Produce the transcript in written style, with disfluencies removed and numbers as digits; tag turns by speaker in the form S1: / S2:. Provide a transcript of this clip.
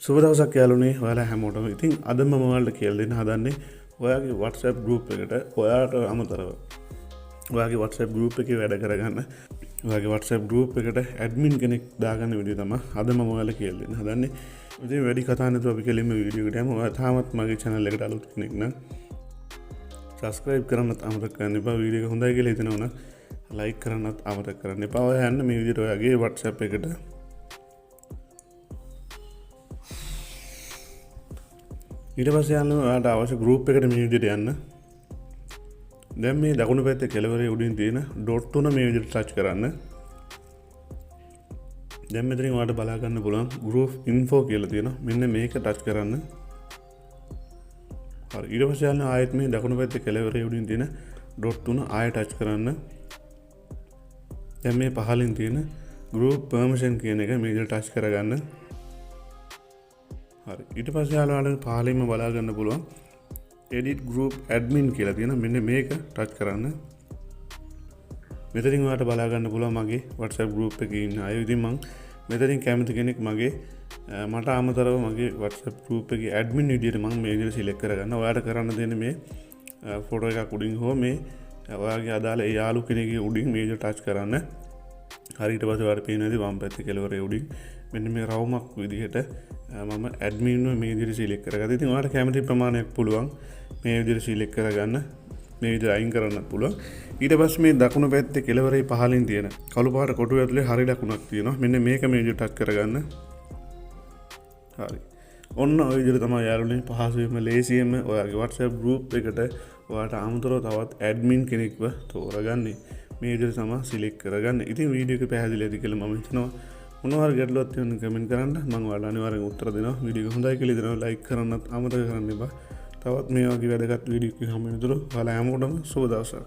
S1: සුබ දවසක් යාළුවනේ ඔයාලා හැමෝටම. ඉතින් අද මම ඔයාලට කියලා දෙන්න හදන්නේ ඔයාගේ WhatsApp group එකට ඔයාට අමතරව ඔයාගේ WhatsApp group එකේ වැඩ කරගන්න ඔයාගේ WhatsApp group එකට admin කෙනෙක් දාගන්න විදිය තමයි අද මම ඔයාලට කියලා දෙන්න හදන්නේ. ඉතින් වැඩි කතා නැතුව අපි කෙලින්ම වීඩියෝ එකට යමු. ඔයා තාමත් මගේ channel එකට අලුත් කෙනෙක් නම් subscribe කරන්නත් අමතක කරන්න එපා. වීඩියෝ එක හොඳයි කියලා හිතනවා නම් like කරන්නත් අමතක කරන්න එපා. ඔයා යන්න මේ විදිහට ඔයාගේ WhatsApp එකට ඊට පස්සේ යන්න ඔයාලට අවශ්‍ය group එකට මේ විදිහට යන්න. දැන් මේ දකුණු පැත්තේ කෙළවරේ උඩින් තියෙන dot තුන මේ විදිහට touch කරන්න. දැන් මෙතනින් ඔයාලට බලා ගන්න පුළුවන් group info කියලා තියෙනවා. මෙන්න මේක touch කරන්න. හරි. ඊට පස්සේ යන්න ආයෙත් මේ දකුණු පැත්තේ කෙළවරේ උඩින් තියෙන dot තුන ආයෙ touch කරන්න. දැන් මේ පහලින් තියෙන group permission කියන එක මේ විදිහට touch කරගන්න. හරි. ඊට පස්සේ යාළුවාට පහලින්ම බලා ගන්න පුළුවන් edit group admin කියලා තියෙන මෙන්න මේක touch කරන්න. මෙතනින් ඔයාලට බලා ගන්න පුළුවන් මගේ WhatsApp group එකේ ඉන්න අය. ඉතින් මම මෙතනින් කැමති කෙනෙක් මගේ මට අමතරව මගේ WhatsApp group එකේ admin විදියට මම මේ විදියට select කරගන්න. ඔයාලට කරන්න දෙන්නේ මේ ෆොටෝ එකක් උඩින් හෝ මේ ඔයාගේ අදාළ ඒ යාළු කෙනෙක්ගේ උඩින් මේ විදියට touch කරන්න. හරි. ඊට පස්සේ ඔයාලට පේනවාදී වම් පැත්තේ කෙළවරේ උඩින් මෙන්න මේ රවුමක් විදිහට මම ඇඩ්මින් මේ විදිහට සිලෙක්ට් කරගත්තා. ඉතින් ඔයාලට කැමති ප්‍රමාණයක් පුළුවන් මේ විදිහට සිලෙක්ට් කරගන්න. මේ විදිහට අයින් කරන්න පුළුවන්. ඊට පස්සේ මේ දකුණු පැත්තේ කෙළවරේ පහලින් තියෙන කළු පාට කොටුව ඇතුලේ හරි ලකුණක් තියෙනවා. මෙන්න මේක මේ විදිහට ටච් කරගන්න. හරි. ඔන්න ඔය විදිහට තමයි යාළුවනේ පහසුවෙන්ම ලේසියෙන්ම ඔයාගේ WhatsApp group එකට ඔයාලට අමතරව තවත් ඇඩ්මින් කෙනෙක්ව තෝරගන්නේ. මේ විදිහට තමයි සිලෙක්ට් කරගන්න. ඉතින් වීඩියෝ එක පැහැදිලි ඇති කියලා මම හිතනවා. මොනවා හරි ගැටලුවක් තියෙනවා නම් කමෙන්ට් කරන්න. මම ඔයාලට අනිවාර්යෙන් උත්තර දෙනවා. වීඩියෝ එක හොඳයි කියලා හිතනවා ලයික් කරන්නත් අමතක කරන්න එපා. තවත් මේ වගේ වැදගත් වීඩියෝ එකක් හම්බ වෙනතුරු ඔයාලා හැමෝටම සුබ දවසක්.